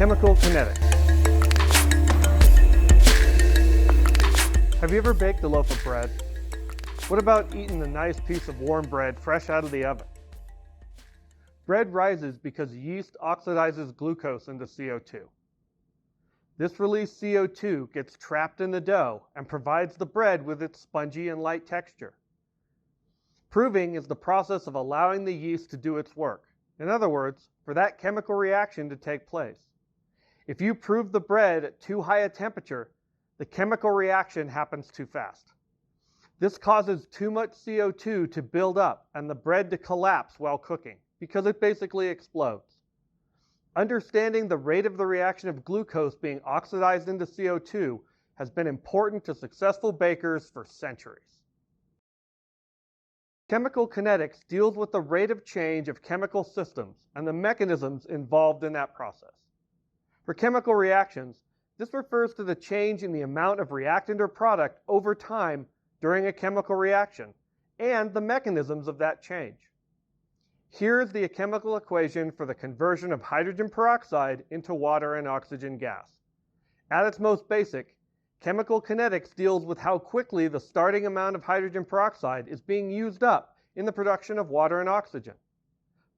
Chemical kinetics. Have you ever baked a loaf of bread? What about eating a nice piece of warm bread fresh out of the oven? Bread rises because yeast oxidizes glucose into CO2. This released CO2 gets trapped in the dough and provides the bread with its spongy and light texture. Proving is the process of allowing the yeast to do its work. In other words, for that chemical reaction to take place. If you prove the bread at too high a temperature, the chemical reaction happens too fast. This causes too much CO2 to build up and the bread to collapse while cooking because it basically explodes. Understanding the rate of the reaction of glucose being oxidized into CO2 has been important to successful bakers for centuries. Chemical kinetics deals with the rate of change of chemical systems and the mechanisms involved in that process. For chemical reactions, this refers to the change in the amount of reactant or product over time during a chemical reaction and the mechanisms of that change. Here is the chemical equation for the conversion of hydrogen peroxide into water and oxygen gas. At its most basic, chemical kinetics deals with how quickly the starting amount of hydrogen peroxide is being used up in the production of water and oxygen.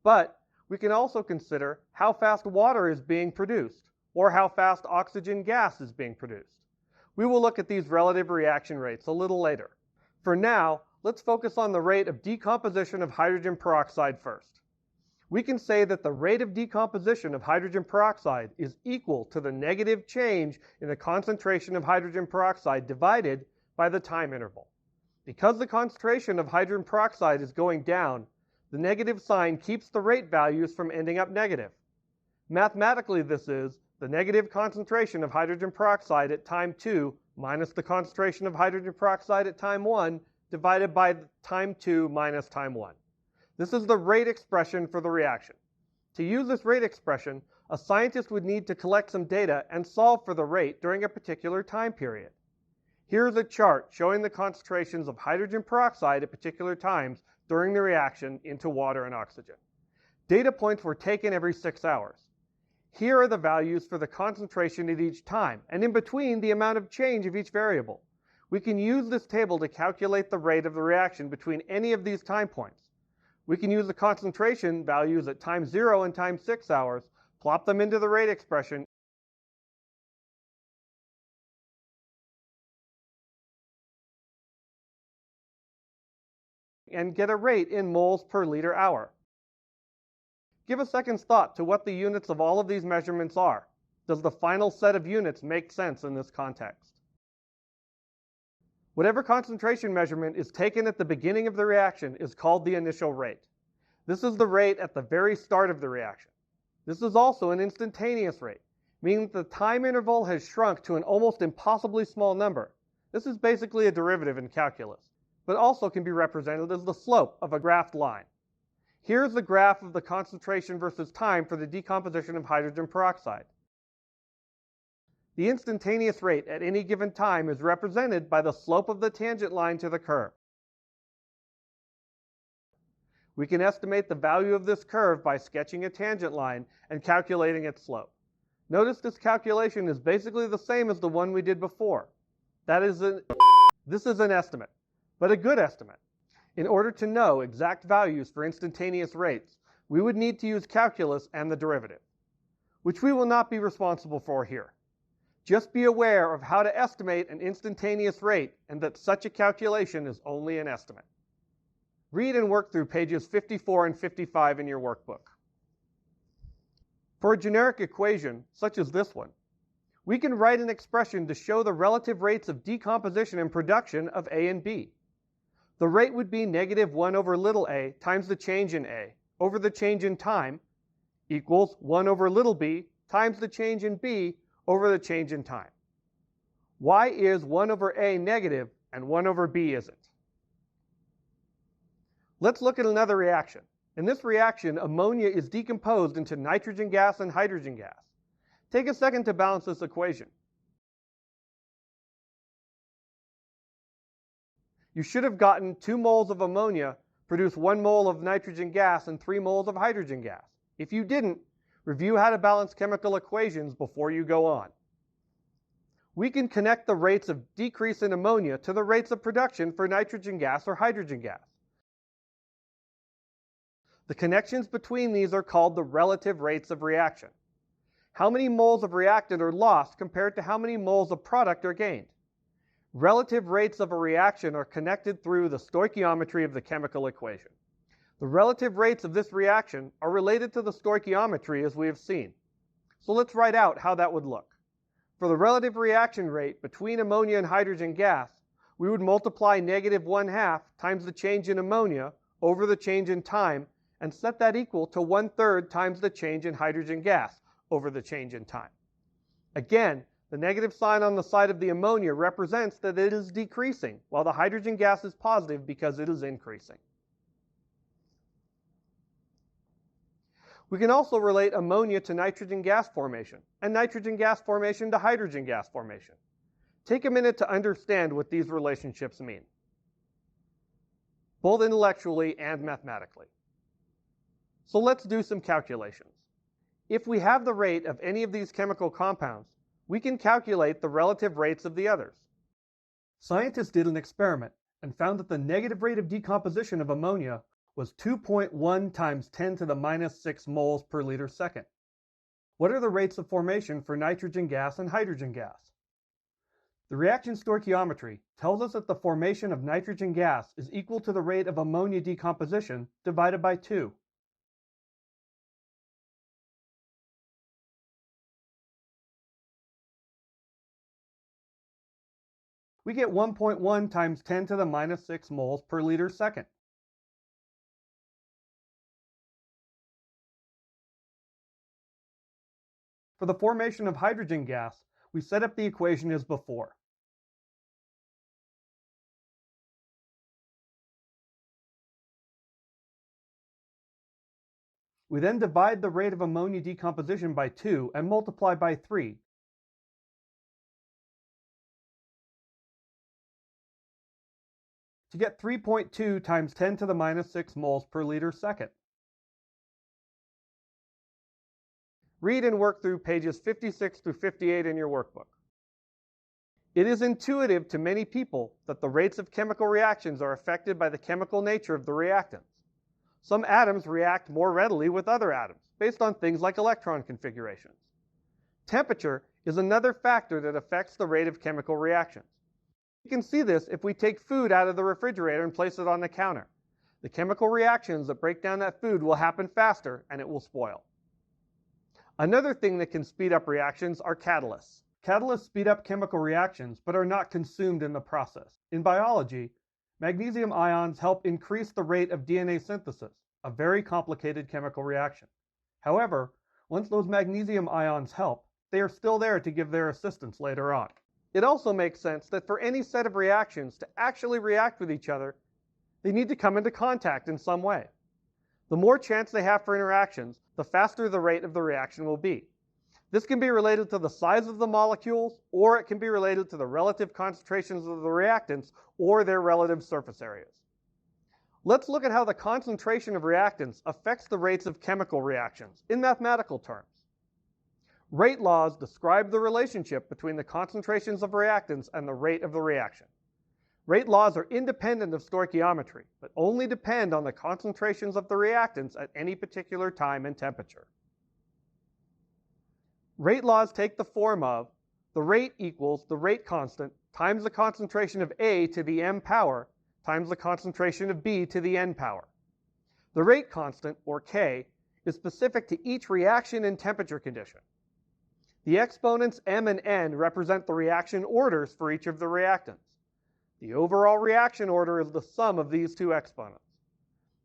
But we can also consider how fast water is being produced, or how fast oxygen gas is being produced. We will look at these relative reaction rates a little later. For now, let's focus on the rate of decomposition of hydrogen peroxide first. We can say that the rate of decomposition of hydrogen peroxide is equal to the negative change in the concentration of hydrogen peroxide divided by the time interval. Because the concentration of hydrogen peroxide is going down, the negative sign keeps the rate values from ending up negative. Mathematically, this is the negative concentration of hydrogen peroxide at time 2 minus the concentration of hydrogen peroxide at time 1 divided by time 2 minus time 1. This is the rate expression for the reaction. To use this rate expression, a scientist would need to collect some data and solve for the rate during a particular time period. Here's a chart showing the concentrations of hydrogen peroxide at particular times during the reaction into water and oxygen. Data points were taken every 6 hours. Here are the values for the concentration at each time, and in between the amount of change of each variable. We can use this table to calculate the rate of the reaction between any of these time points. We can use the concentration values at time 0 and time 6 hours, plop them into the rate expression, and get a rate in moles per liter hour. Give a second's thought to what the units of all of these measurements are. Does the final set of units make sense in this context? Whatever concentration measurement is taken at the beginning of the reaction is called the initial rate. This is the rate at the very start of the reaction. This is also an instantaneous rate, meaning that the time interval has shrunk to an almost impossibly small number. This is basically a derivative in calculus, but also can be represented as the slope of a graphed line. Here's the graph of the concentration versus time for the decomposition of hydrogen peroxide. The instantaneous rate at any given time is represented by the slope of the tangent line to the curve. We can estimate the value of this curve by sketching a tangent line and calculating its slope. Notice this calculation is basically the same as the one we did before. This is an estimate, but a good estimate. In order to know exact values for instantaneous rates, we would need to use calculus and the derivative, which we will not be responsible for here. Just be aware of how to estimate an instantaneous rate and that such a calculation is only an estimate. Read and work through pages 54 and 55 in your workbook. For a generic equation, such as this one, we can write an expression to show the relative rates of decomposition and production of A and B. The rate would be negative 1 over little a times the change in A over the change in time equals 1 over little b times the change in B over the change in time. Why is 1 over A negative and 1 over B isn't? Let's look at another reaction. In this reaction, ammonia is decomposed into nitrogen gas and hydrogen gas. Take a second to balance this equation. You should have gotten 2 moles of ammonia produce 1 mole of nitrogen gas and 3 moles of hydrogen gas. If you didn't, Review how to balance chemical equations before you go on. We can connect the rates of decrease in ammonia to the rates of production for nitrogen gas or hydrogen gas. The connections between these are called the relative rates of reaction. How many moles of reactant are lost compared to how many moles of product are gained? Relative rates of a reaction are connected through the stoichiometry of the chemical equation. The relative rates of this reaction are related to the stoichiometry as we have seen. So let's write out how that would look. For the relative reaction rate between ammonia and hydrogen gas, we would multiply -1/2 times the change in ammonia over the change in time and set that equal to 1/3 times the change in hydrogen gas over the change in time. Again, the negative sign on the side of the ammonia represents that it is decreasing, while the hydrogen gas is positive because it is increasing. We can also relate ammonia to nitrogen gas formation and nitrogen gas formation to hydrogen gas formation. Take a minute to understand what these relationships mean, both intellectually and mathematically. So let's do some calculations. If we have the rate of any of these chemical compounds, we can calculate the relative rates of the others. Scientists did an experiment and found that the negative rate of decomposition of ammonia was 2.1 times 10 to the minus 6 moles per liter second. What are the rates of formation for nitrogen gas and hydrogen gas? The reaction stoichiometry tells us that the formation of nitrogen gas is equal to the rate of ammonia decomposition divided by 2. We get 1.1 times 10 to the minus 6 moles per liter second. For the formation of hydrogen gas, we set up the equation as before. We then divide the rate of ammonia decomposition by 2 and multiply by 3. To get 3.2 times 10 to the minus 6 moles per liter second. Read and work through pages 56 through 58 in your workbook. It is intuitive to many people that the rates of chemical reactions are affected by the chemical nature of the reactants. Some atoms react more readily with other atoms, based on things like electron configurations. Temperature is another factor that affects the rate of chemical reactions. You can see this if we take food out of the refrigerator and place it on the counter. The chemical reactions that break down that food will happen faster and it will spoil. Another thing that can speed up reactions are catalysts. Catalysts speed up chemical reactions but are not consumed in the process. In biology, magnesium ions help increase the rate of DNA synthesis, a very complicated chemical reaction. However, once those magnesium ions help, they are still there to give their assistance later on. It also makes sense that for any set of reactions to actually react with each other, they need to come into contact in some way. The more chance they have for interactions, the faster the rate of the reaction will be. This can be related to the size of the molecules, or it can be related to the relative concentrations of the reactants or their relative surface areas. Let's look at how the concentration of reactants affects the rates of chemical reactions in mathematical terms. Rate laws describe the relationship between the concentrations of reactants and the rate of the reaction. Rate laws are independent of stoichiometry, but only depend on the concentrations of the reactants at any particular time and temperature. Rate laws take the form of the rate equals the rate constant times the concentration of A to the m power times the concentration of B to the n power. The rate constant, or K, is specific to each reaction and temperature condition. The exponents m and n represent the reaction orders for each of the reactants. The overall reaction order is the sum of these two exponents.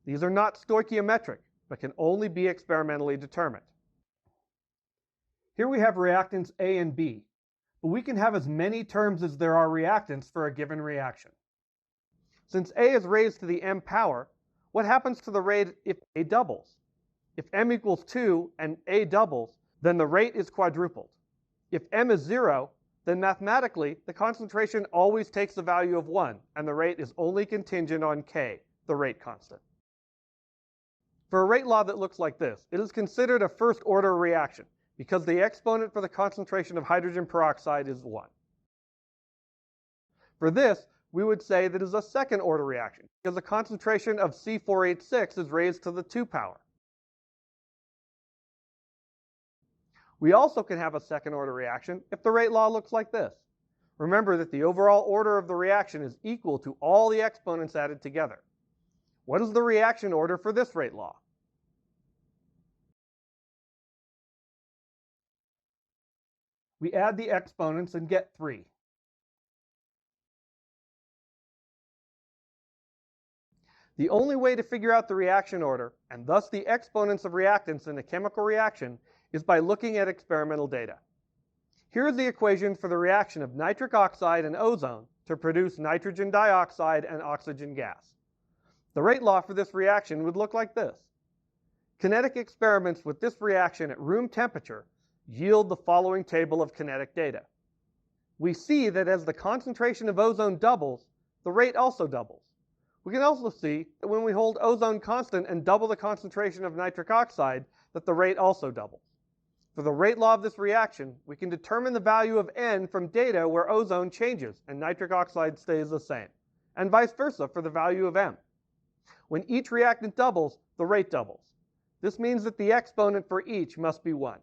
These are not stoichiometric, but can only be experimentally determined. Here we have reactants A and B, but we can have as many terms as there are reactants for a given reaction. Since A is raised to the m power, what happens to the rate if A doubles? If m equals 2 and A doubles, then the rate is quadrupled. If m is 0, then mathematically, the concentration always takes the value of 1, and the rate is only contingent on K, the rate constant. For a rate law that looks like this, it is considered a first-order reaction because the exponent for the concentration of hydrogen peroxide is 1. For this, we would say that it is a second-order reaction because the concentration of C4H6 is raised to the 2 power. We also can have a second-order reaction if the rate law looks like this. Remember that the overall order of the reaction is equal to all the exponents added together. What is the reaction order for this rate law? We add the exponents and get 3. The only way to figure out the reaction order, and thus the exponents of reactants in a chemical reaction, is by looking at experimental data. Here is the equation for the reaction of nitric oxide and ozone to produce nitrogen dioxide and oxygen gas. The rate law for this reaction would look like this. Kinetic experiments with this reaction at room temperature yield the following table of kinetic data. We see that as the concentration of ozone doubles, the rate also doubles. We can also see that when we hold ozone constant and double the concentration of nitric oxide, that the rate also doubles. For the rate law of this reaction, we can determine the value of N from data where ozone changes and nitric oxide stays the same, and vice versa for the value of M. When each reactant doubles, the rate doubles. This means that the exponent for each must be 1.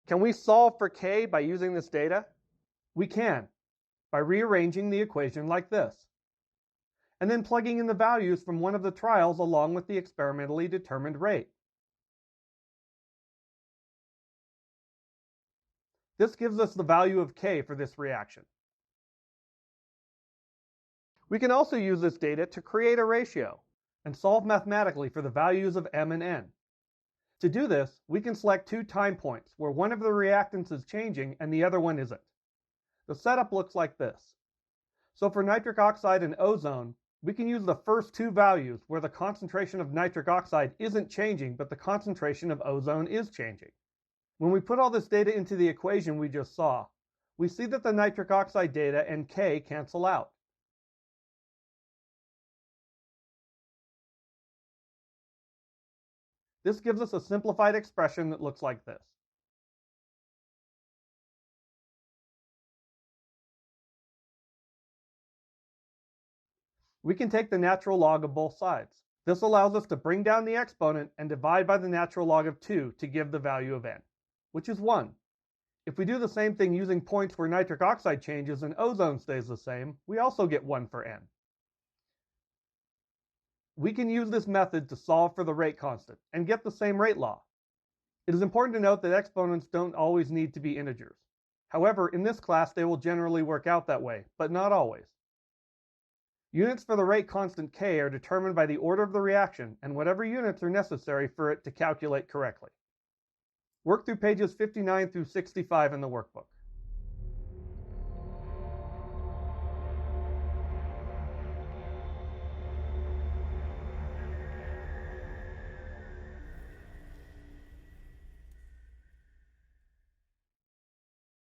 Can we solve for K by using this data? We can, by rearranging the equation like this, and then plugging in the values from one of the trials along with the experimentally determined rate. This gives us the value of K for this reaction. We can also use this data to create a ratio and solve mathematically for the values of M and N. To do this, we can select 2 time points where one of the reactants is changing and the other one isn't. The setup looks like this. So for nitric oxide and ozone, we can use the first 2 values where the concentration of nitric oxide isn't changing, but the concentration of ozone is changing. When we put all this data into the equation we just saw, we see that the nitric oxide data and K cancel out. This gives us a simplified expression that looks like this. We can take the natural log of both sides. This allows us to bring down the exponent and divide by the natural log of 2 to give the value of N, which is 1. If we do the same thing using points where nitric oxide changes and ozone stays the same, we also get 1 for N. We can use this method to solve for the rate constant and get the same rate law. It is important to note that exponents don't always need to be integers. However, in this class they will generally work out that way, but not always. Units for the rate constant K are determined by the order of the reaction and whatever units are necessary for it to calculate correctly. Work through pages 59 through 65 in the workbook.